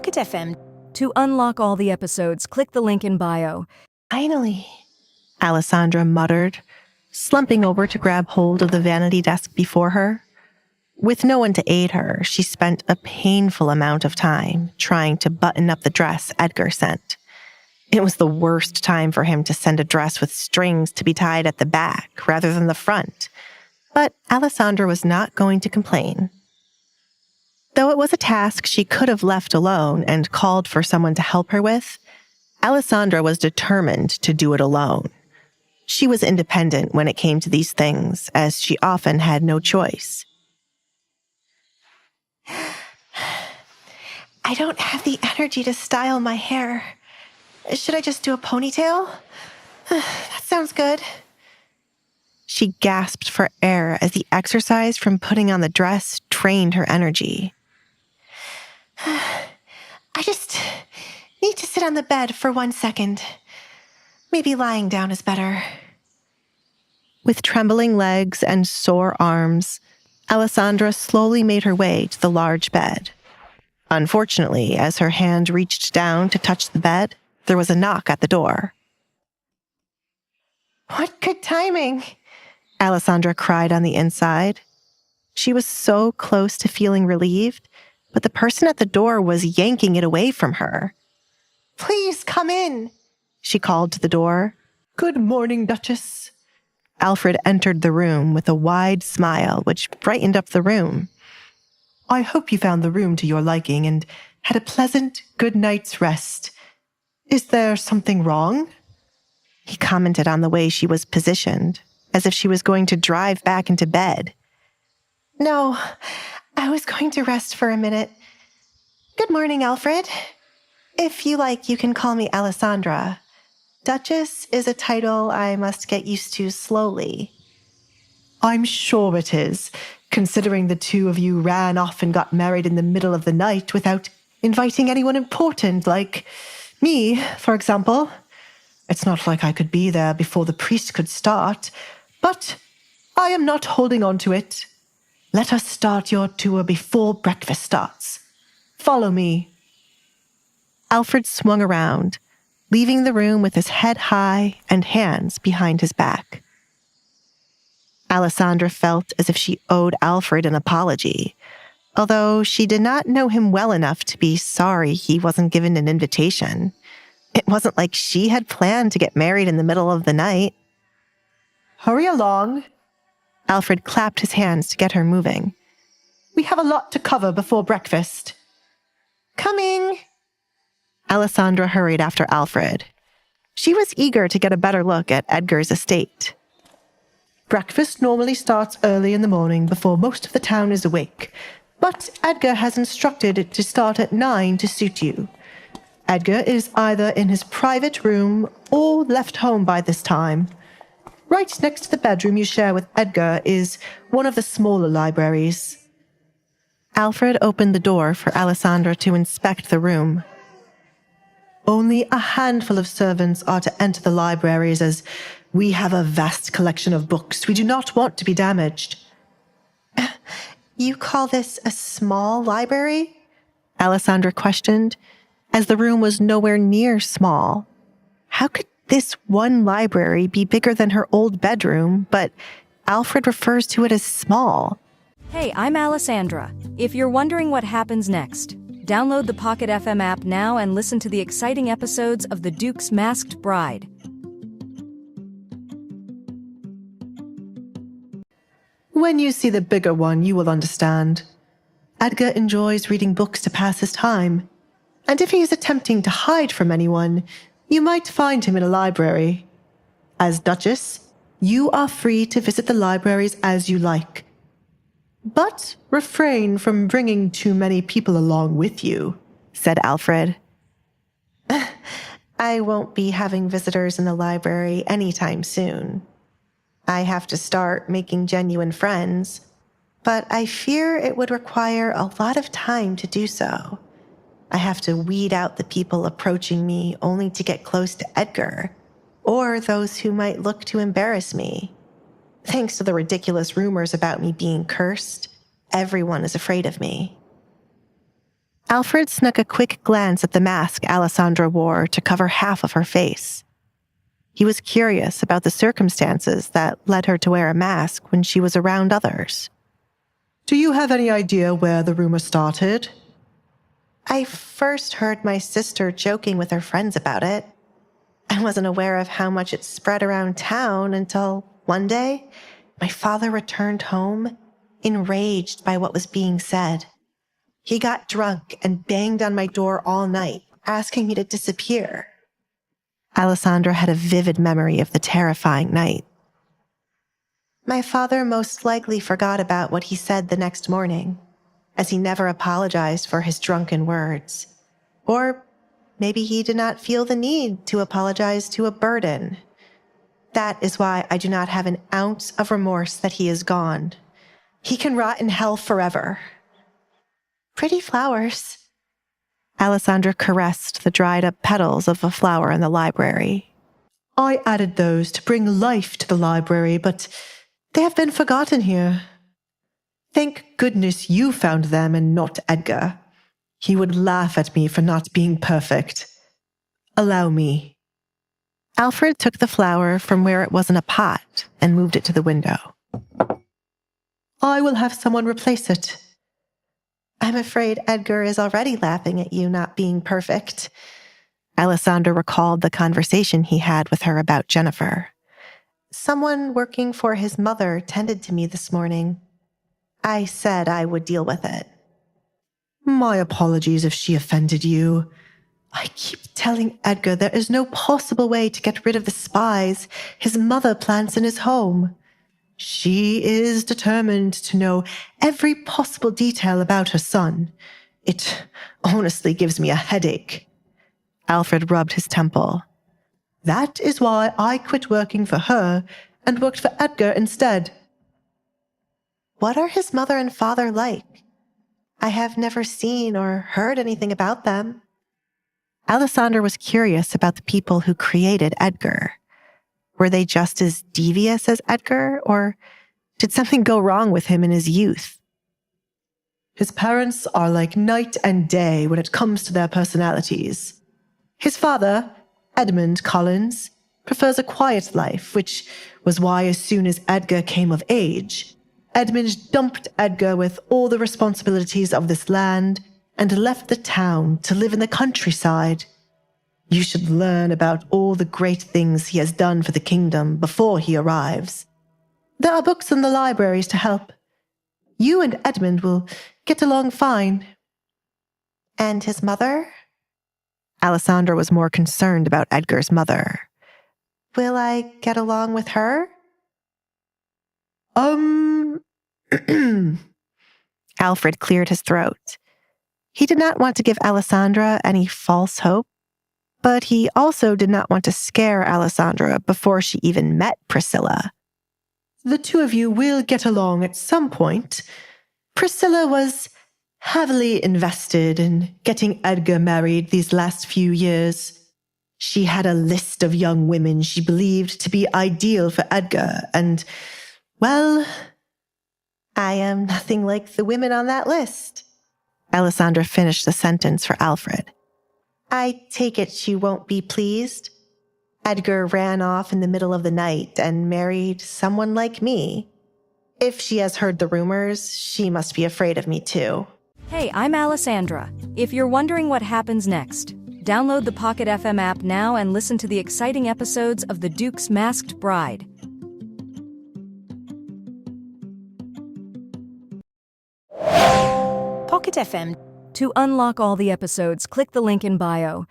Pocket FM. To unlock all the episodes, click the link in bio. Finally, Alessandra muttered, slumping over to grab hold of the vanity desk before her. With no one to aid her, she spent a painful amount of time trying to button up the dress Edgar sent. It was the worst time for him to send a dress with strings to be tied at the back rather than the front. But Alessandra was not going to complain. Though it was a task she could have left alone and called for someone to help her with, Alessandra was determined to do it alone. She was independent when it came to these things, as she often had no choice. I don't have the energy to style my hair. Should I just do a ponytail? That sounds good. She gasped for air as the exercise from putting on the dress drained her energy. I just need to sit on the bed for 1 second. Maybe lying down is better. With trembling legs and sore arms, Alessandra slowly made her way to the large bed. Unfortunately, as her hand reached down to touch the bed, there was a knock at the door. What good timing! Alessandra cried on the inside. She was so close to feeling relieved, but the person at the door was yanking it away from her. Please come in, she called to the door. Good morning, Duchess. Alfred entered the room with a wide smile, which brightened up the room. I hope you found the room to your liking and had a pleasant, good night's rest. Is there something wrong? He commented on the way she was positioned, as if she was going to drive back into bed. No, I was going to rest for a minute. Good morning, Alfred. If you like, you can call me Alessandra. Duchess is a title I must get used to slowly. I'm sure it is, considering the two of you ran off and got married in the middle of the night without inviting anyone important, like me, for example. It's not like I could be there before the priest could start, but I am not holding on to it. Let us start your tour before breakfast starts. Follow me. Alfred swung around, leaving the room with his head high and hands behind his back. Alessandra felt as if she owed Alfred an apology, although she did not know him well enough to be sorry he wasn't given an invitation. It wasn't like she had planned to get married in the middle of the night. Hurry along. Alfred clapped his hands to get her moving. We have a lot to cover before breakfast. Coming! Alessandra hurried after Alfred. She was eager to get a better look at Edgar's estate. Breakfast normally starts early in the morning before most of the town is awake, but Edgar has instructed it to start at 9 to suit you. Edgar is either in his private room or left home by this time. Right next to the bedroom you share with Edgar is one of the smaller libraries. Alfred opened the door for Alessandra to inspect the room. Only a handful of servants are to enter the libraries, as we have a vast collection of books we do not want to be damaged. You call this a small library? Alessandra questioned, as the room was nowhere near small. How could this one library be bigger than her old bedroom, but Alfred refers to it as small? Hey, I'm Alessandra. If you're wondering what happens next, download the Pocket FM app now and listen to the exciting episodes of The Duke's Masked Bride. When you see the bigger one, you will understand. Edgar enjoys reading books to pass his time, and if he is attempting to hide from anyone, you might find him in a library. As Duchess, you are free to visit the libraries as you like, but refrain from bringing too many people along with you, said Alfred. I won't be having visitors in the library anytime soon. I have to start making genuine friends, but I fear it would require a lot of time to do so. I have to weed out the people approaching me only to get close to Edgar, or those who might look to embarrass me. Thanks to the ridiculous rumors about me being cursed, everyone is afraid of me. Alfred snuck a quick glance at the mask Alessandra wore to cover half of her face. He was curious about the circumstances that led her to wear a mask when she was around others. Do you have any idea where the rumor started? I first heard my sister joking with her friends about it. I wasn't aware of how much it spread around town until one day, my father returned home, enraged by what was being said. He got drunk and banged on my door all night, asking me to disappear. Alessandra had a vivid memory of the terrifying night. My father most likely forgot about what he said the next morning, as he never apologized for his drunken words. Or maybe he did not feel the need to apologize to a burden. That is why I do not have an ounce of remorse that he is gone. He can rot in hell forever. Pretty flowers. Alessandra caressed the dried-up petals of a flower in the library. I added those to bring life to the library, but they have been forgotten here. Thank goodness you found them and not Edgar. He would laugh at me for not being perfect. Allow me. Alfred took the flower from where it was in a pot and moved it to the window. I will have someone replace it. I'm afraid Edgar is already laughing at you not being perfect. Alessandra recalled the conversation he had with her about Jennifer. Someone working for his mother tended to me this morning. I said I would deal with it. My apologies if she offended you. I keep telling Edgar there is no possible way to get rid of the spies his mother plants in his home. She is determined to know every possible detail about her son. It honestly gives me a headache. Alfred rubbed his temple. That is why I quit working for her and worked for Edgar instead. What are his mother and father like? I have never seen or heard anything about them. Alessandra was curious about the people who created Edgar. Were they just as devious as Edgar, or did something go wrong with him in his youth? His parents are like night and day when it comes to their personalities. His father, Edmund Collins, prefers a quiet life, which was why as soon as Edgar came of age, Edmund dumped Edgar with all the responsibilities of this land and left the town to live in the countryside. You should learn about all the great things he has done for the kingdom before he arrives. There are books in the libraries to help. You and Edmund will get along fine. And his mother? Alessandra was more concerned about Edgar's mother. Will I get along with her? Alfred cleared his throat. He did not want to give Alessandra any false hope, but he also did not want to scare Alessandra before she even met Priscilla. The two of you will get along at some point. Priscilla was heavily invested in getting Edgar married these last few years. She had a list of young women she believed to be ideal for Edgar, and, well, I am nothing like the women on that list. Alessandra finished the sentence for Alfred. I take it she won't be pleased. Edgar ran off in the middle of the night and married someone like me. If she has heard the rumors, she must be afraid of me too. Hey, I'm Alessandra. If you're wondering what happens next, download the Pocket FM app now and listen to the exciting episodes of The Duke's Masked Bride. Pocket FM. To unlock all the episodes, click the link in bio.